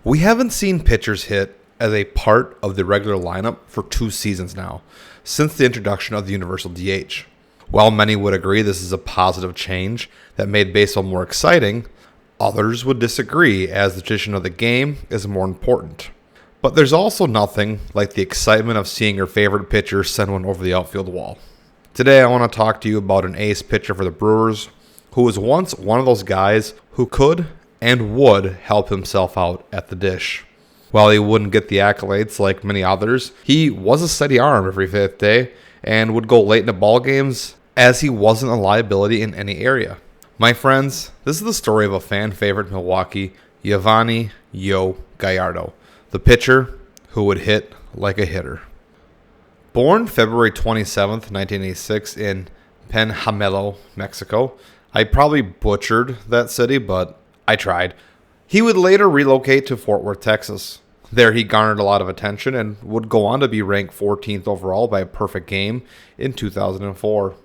We haven't seen pitchers hit as a part of the regular lineup for 2 seasons now, since the introduction of the universal DH. While many would agree this is a positive change that made baseball more exciting, others would disagree as the tradition of the game is more important. But there's also nothing like the excitement of seeing your favorite pitcher send one over the outfield wall. Today I want to talk to you about an ace pitcher for the Brewers who was once one of those guys who could and would help himself out at the dish. While he wouldn't get the accolades like many others, he was a steady arm every fifth day and would go late into ball games as he wasn't a liability in any area. My friends, this is the story of a fan favorite in Milwaukee, Yovani Gallardo, the pitcher who would hit like a hitter. Born February 27th, 1986 in Penjamelo, Mexico. I probably butchered that city, but I tried. He would later relocate to Fort Worth, Texas. There he garnered a lot of attention and would go on to be ranked 14th overall by a perfect game in 2004.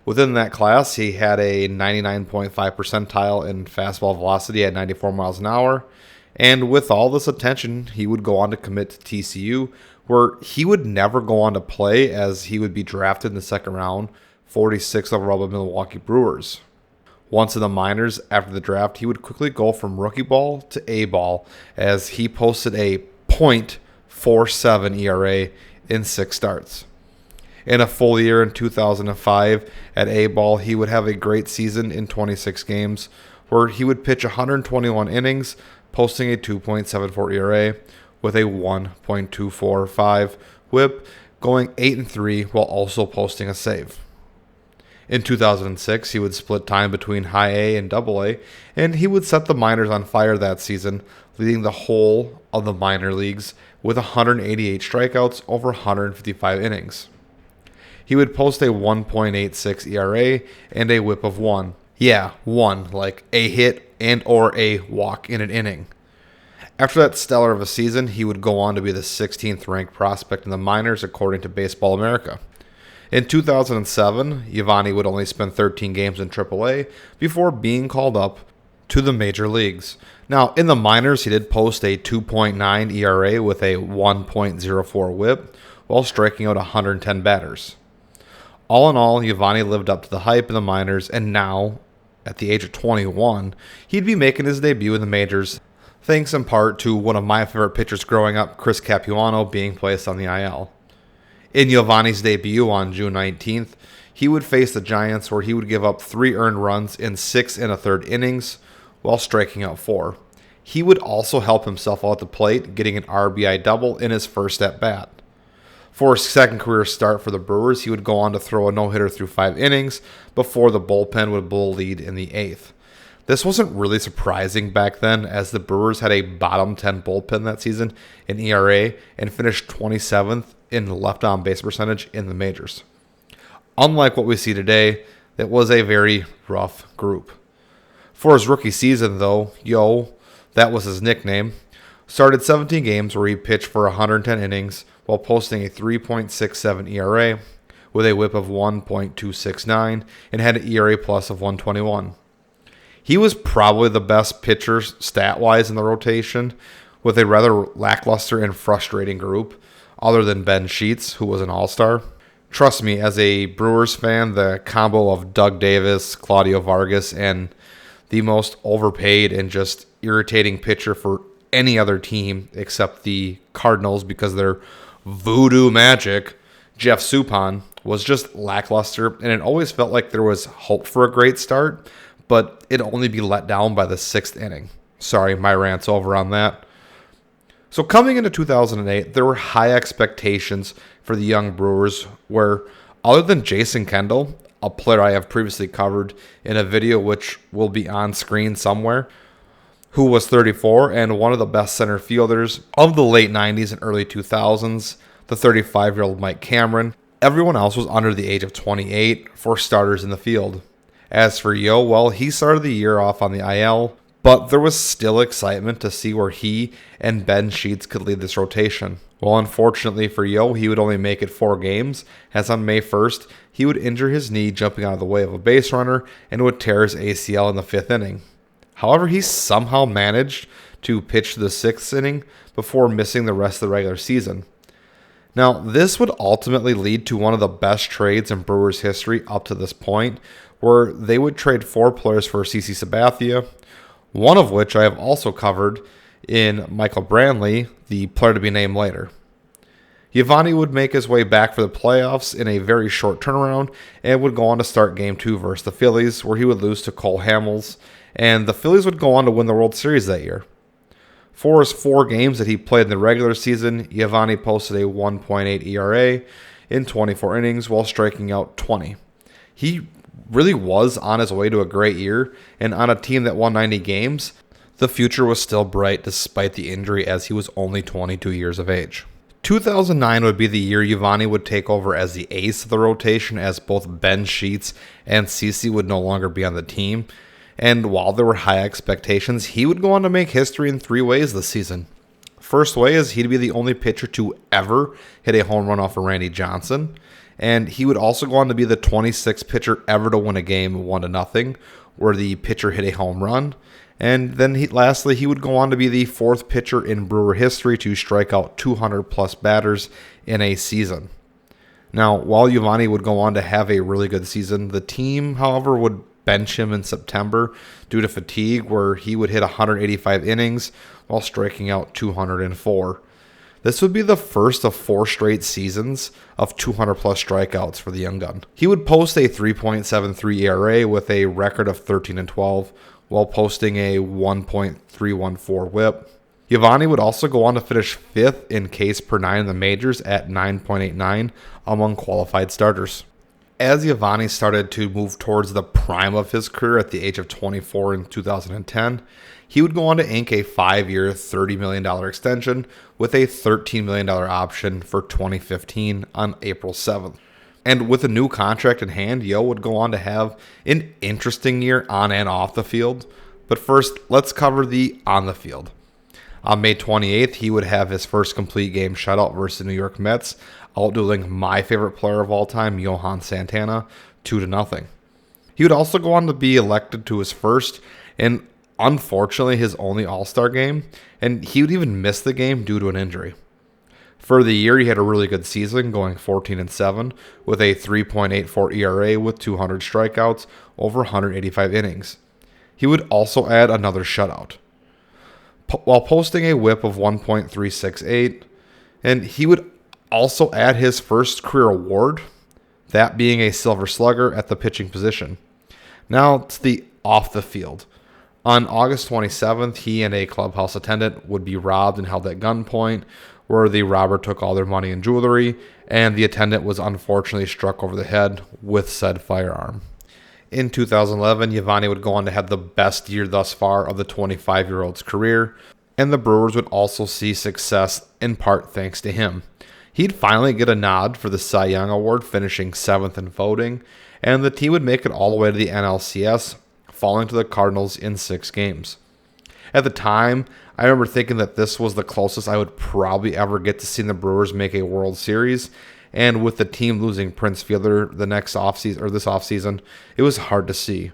Within that class, he had a 99.5 percentile in fastball velocity at 94 miles an hour. And with all this attention, he would go on to commit to TCU, where he would never go on to play as he would be drafted in the second round, 46th overall by Milwaukee Brewers. Once in the minors after the draft, he would quickly go from rookie ball to A ball as he posted a .47 ERA in 6 starts. In a full year in 2005 at A ball, he would have a great season in 26 games where he would pitch 121 innings, posting a 2.74 ERA with a 1.245 whip, going 8-3 while also posting a save. In 2006, he would split time between high A and double A, and he would set the minors on fire that season, leading the whole of the minor leagues with 188 strikeouts over 155 innings. He would post a 1.86 ERA and a whip of 1. Yeah, 1, like a hit and or a walk in an inning. After that stellar of a season, he would go on to be the 16th ranked prospect in the minors according to Baseball America. In 2007, Yovani would only spend 13 games in AAA before being called up to the major leagues. Now, in the minors, he did post a 2.9 ERA with a 1.04 whip while striking out 110 batters. All in all, Yovani lived up to the hype in the minors, and now, at the age of 21, he'd be making his debut in the majors, thanks in part to one of my favorite pitchers growing up, Chris Capuano, being placed on the IL. In Yovani's debut on June 19th, he would face the Giants where he would give up 3 earned runs in 6 1/3 innings while striking out 4. He would also help himself out at the plate, getting an RBI double in his first at-bat. For his second career start for the Brewers, he would go on to throw a no-hitter through 5 innings before the bullpen would blow a lead in the 8th. This wasn't really surprising back then, as the Brewers had a bottom 10 bullpen that season in ERA and finished 27th in left-on base percentage in the majors. Unlike what we see today, it was a very rough group. For his rookie season, though, that was his nickname, started 17 games where he pitched for 110 innings while posting a 3.67 ERA with a whip of 1.269 and had an ERA plus of 121. He was probably the best pitcher stat-wise in the rotation, with a rather lackluster and frustrating group, other than Ben Sheets, who was an all-star. Trust me, as a Brewers fan, the combo of Doug Davis, Claudio Vargas, and the most overpaid and just irritating pitcher for any other team except the Cardinals because they're voodoo magic, Jeff Suppan, was just lackluster, and it always felt like there was hope for a great start, but it'd only be let down by the 6th inning. Sorry, my rant's over on that. So coming into 2008, there were high expectations for the young Brewers where, other than Jason Kendall, a player I have previously covered in a video which will be on screen somewhere, who was 34 and one of the best center fielders of the late 90s and early 2000s, the 35-year-old Mike Cameron, everyone else was under the age of 28 for starters in the field. As for Yo, well, he started the year off on the IL, but there was still excitement to see where he and Ben Sheets could lead this rotation. Well, unfortunately for Yo, he would only make it 4 games, as on May 1st, he would injure his knee jumping out of the way of a base runner and would tear his ACL in the 5th inning. However, he somehow managed to pitch the 6th inning before missing the rest of the regular season. Now, this would ultimately lead to one of the best trades in Brewers history up to this point, where they would trade 4 players for CC Sabathia, one of which I have also covered in Michael Brantley, the player to be named later. Yovani would make his way back for the playoffs in a very short turnaround and would go on to start Game 2 versus the Phillies, where he would lose to Cole Hamels, and the Phillies would go on to win the World Series that year. For his 4 games that he played in the regular season, Yovani posted a 1.8 ERA in 24 innings while striking out 20. He really was on his way to a great year, and on a team that won 90 games, the future was still bright despite the injury as he was only 22 years of age. 2009 would be the year Yovani would take over as the ace of the rotation, as both Ben Sheets and CC would no longer be on the team. And while there were high expectations, he would go on to make history in 3 ways this season. First way is he'd be the only pitcher to ever hit a home run off of Randy Johnson. And he would also go on to be the 26th pitcher ever to win a game 1-0, where the pitcher hit a home run. And then lastly, he would go on to be the 4th pitcher in Brewer history to strike out 200-plus batters in a season. Now, while Yovani would go on to have a really good season, the team, however, would bench him in September due to fatigue, where he would hit 185 innings while striking out 204. This would be the first of 4 straight seasons of 200-plus strikeouts for the young gun. He would post a 3.73 ERA with a record of 13-12, while posting a 1.314 whip. Yovani would also go on to finish 5th in Ks per 9 in the majors at 9.89 among qualified starters. As Yovani started to move towards the prime of his career at the age of 24 in 2010, he would go on to ink a 5-year, $30 million extension with a $13 million option for 2015 on April 7th. And with a new contract in hand, Yo would go on to have an interesting year on and off the field. But first, let's cover the on the field. On May 28th, he would have his first complete game shutout versus the New York Mets, outdueling my favorite player of all time, Johan Santana, 2-0. He would also go on to be elected to his first and unfortunately his only All-Star game, and he would even miss the game due to an injury. For the year, he had a really good season, going 14-7 with a 3.84 ERA with 200 strikeouts over 185 innings. He would also add another shutout, while posting a whip of 1.368, and he would also add his first career award, that being a Silver Slugger at the pitching position. Now to the off the field. On August 27th, he and a clubhouse attendant would be robbed and held at gunpoint, where the robber took all their money and jewelry, and the attendant was unfortunately struck over the head with said firearm. In 2011, Yovani would go on to have the best year thus far of the 25-year-old's career, and the Brewers would also see success in part thanks to him. He'd finally get a nod for the Cy Young Award, finishing 7th in voting, and the team would make it all the way to the NLCS, falling to the Cardinals in 6 games. At the time, I remember thinking that this was the closest I would probably ever get to seeing the Brewers make a World Series, and with the team losing Prince Fielder this offseason, it was hard to see.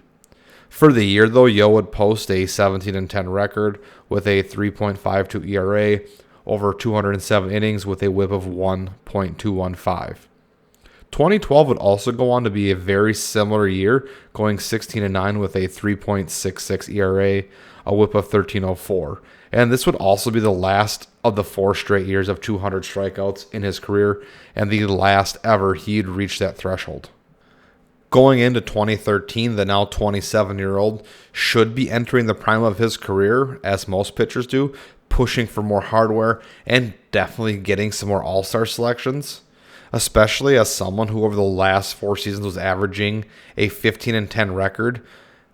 For the year, though, Yo would post a 17-10 record with a 3.52 ERA over 207 innings with a whip of 1.215. 2012 would also go on to be a very similar year, going 16-9 with a 3.66 ERA, a whip of 13.04. And this would also be the last of the 4 straight years of 200 strikeouts in his career, and the last ever he'd reached that threshold. Going into 2013, the now 27-year-old should be entering the prime of his career, as most pitchers do, pushing for more hardware and definitely getting some more all-star selections, especially as someone who over the last 4 seasons was averaging a 15-10 record,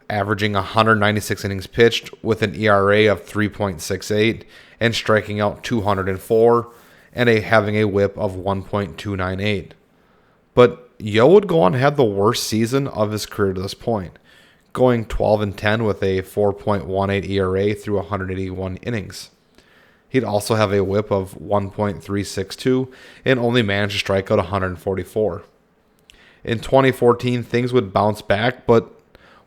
averaging 196 innings pitched with an ERA of 3.68 and striking out 204 and having a whip of 1.298. But Yo would go on to have the worst season of his career to this point, going 12-10 with a 4.18 ERA through 181 innings. He'd also have a whip of 1.362 and only managed to strike out 144. In 2014, things would bounce back, but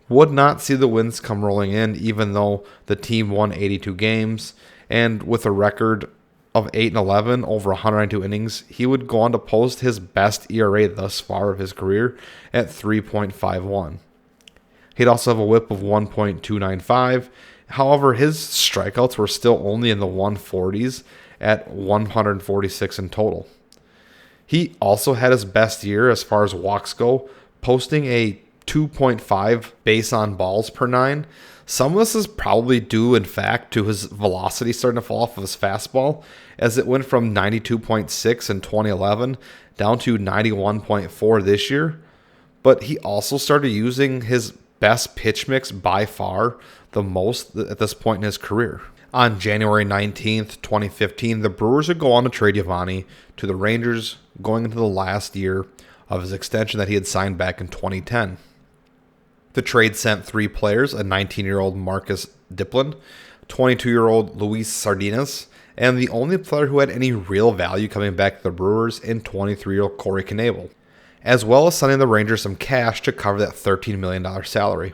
would not see the wins come rolling in, even though the team won 82 games. And with a record of 8-11 over 192 innings, he would go on to post his best ERA thus far of his career at 3.51. He'd also have a whip of 1.295. However, his strikeouts were still only in the 140s at 146 in total. He also had his best year as far as walks go, posting a 2.5 base on balls per 9. Some of this is probably due, in fact, to his velocity starting to fall off of his fastball, as it went from 92.6 in 2011 down to 91.4 this year. But he also started using his best pitch mix by far the most at this point in his career. On January 19th, 2015, the Brewers would go on to trade Yovani to the Rangers, going into the last year of his extension that he had signed back in 2010. The trade sent 3 players, a 19-year-old Marcus Dipland, 22-year-old Luis Sardinas, and the only player who had any real value coming back to the Brewers in 23-year-old Corey Knebel, as well as sending the Rangers some cash to cover that $13 million salary.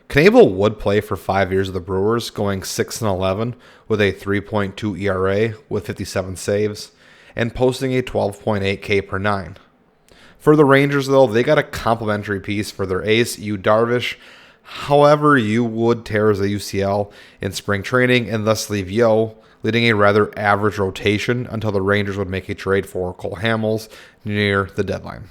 Knebel would play for 5 years with the Brewers, going 6-11 with a 3.2 ERA with 57 saves, and posting a 12.8 K per 9. For the Rangers, though, they got a complimentary piece for their ace, Yu Darvish. However, Yu would tear his UCL in spring training and thus leave Yo, leading a rather average rotation until the Rangers would make a trade for Cole Hamels near the deadline.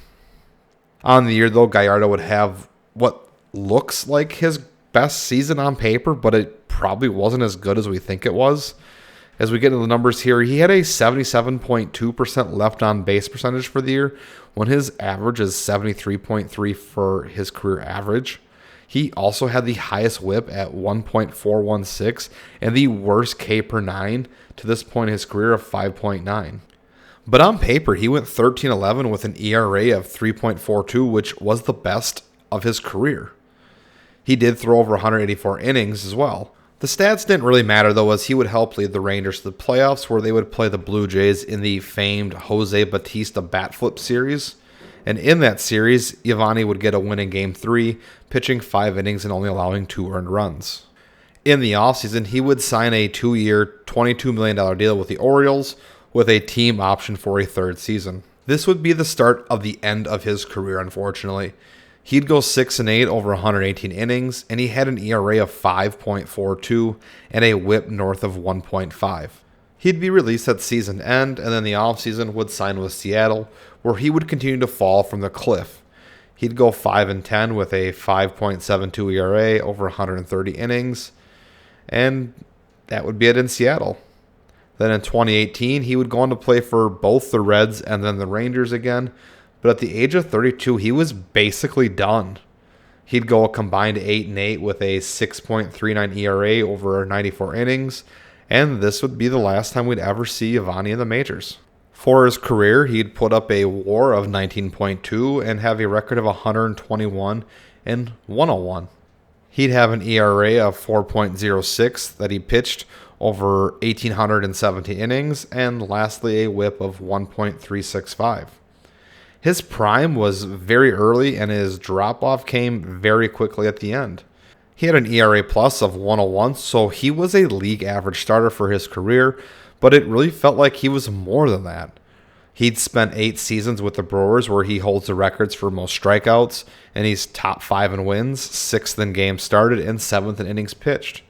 On the year, though, Gallardo would have what looks like his best season on paper, but it probably wasn't as good as we think it was. As we get into the numbers here, he had a 77.2% left on base percentage for the year, when his average is 73.3 for his career average. He also had the highest whip at 1.416 and the worst K per 9 to this point in his career of 5.9. But on paper, he went 13-11 with an ERA of 3.42, which was the best of his career. He did throw over 184 innings as well. The stats didn't really matter, though, as he would help lead the Rangers to the playoffs, where they would play the Blue Jays in the famed Jose Bautista bat flip series. And in that series, Yovani would get a win in Game 3, pitching 5 innings and only allowing 2 earned runs. In the offseason, he would sign a 2-year, $22 million deal with the Orioles, with a team option for a 3rd season. This would be the start of the end of his career, unfortunately. He'd go 6-8 over 118 innings, and he had an ERA of 5.42 and a whip north of 1.5. He'd be released at season end, and then the offseason would sign with Seattle, where he would continue to fall from the cliff. He'd go 5-10 with a 5.72 ERA over 130 innings, and that would be it in Seattle. Then in 2018, he would go on to play for both the Reds and then the Rangers again, but at the age of 32, he was basically done. He'd go a combined 8-8 with a 6.39 ERA over 94 innings, and this would be the last time we'd ever see Yovani in the majors. For his career, he'd put up a WAR of 19.2 and have a record of 121 and 101. He'd have an ERA of 4.06 that he pitched over 1,870 innings, and lastly a whip of 1.365. His prime was very early, and his drop-off came very quickly at the end. He had an ERA plus of 101, so he was a league average starter for his career, but it really felt like he was more than that. He'd spent 8 seasons with the Brewers, where he holds the records for most strikeouts, and he's top 5 in wins, 6th in games started, and 7th in innings pitched.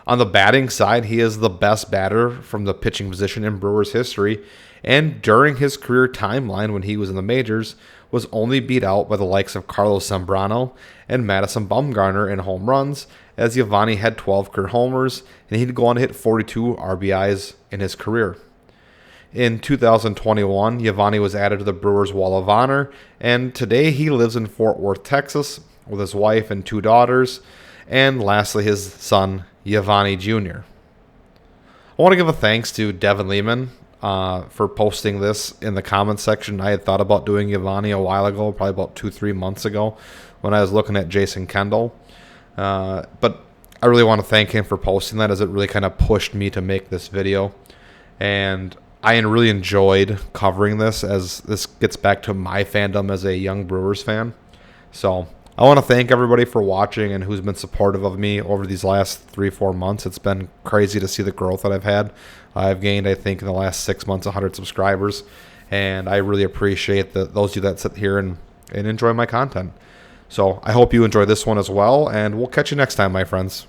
On the batting side, he is the best batter from the pitching position in Brewers history, and during his career timeline when he was in the majors, was only beat out by the likes of Carlos Zambrano and Madison Bumgarner in home runs, as Yovani had 12 career homers, and he'd go on to hit 42 RBIs in his career. In 2021, Yovani was added to the Brewers' Wall of Honor, and today he lives in Fort Worth, Texas, with his wife and 2 daughters, and lastly his son, Yovani Jr. I want to give a thanks to Devin Lehman for posting this in the comments section. I had thought about doing Yovani a while ago, probably about 2-3 months ago, when I was looking at Jason Kendall. But I really want to thank him for posting that, as it really kind of pushed me to make this video. And I really enjoyed covering this, as this gets back to my fandom as a young Brewers fan. So I want to thank everybody for watching and who's been supportive of me over these last 3-4 months. It's been crazy to see the growth that I've had. I've gained, I think, in the last 6 months, 100 subscribers, and I really appreciate those of you that sit here and enjoy my content. So I hope you enjoy this one as well, and we'll catch you next time, my friends.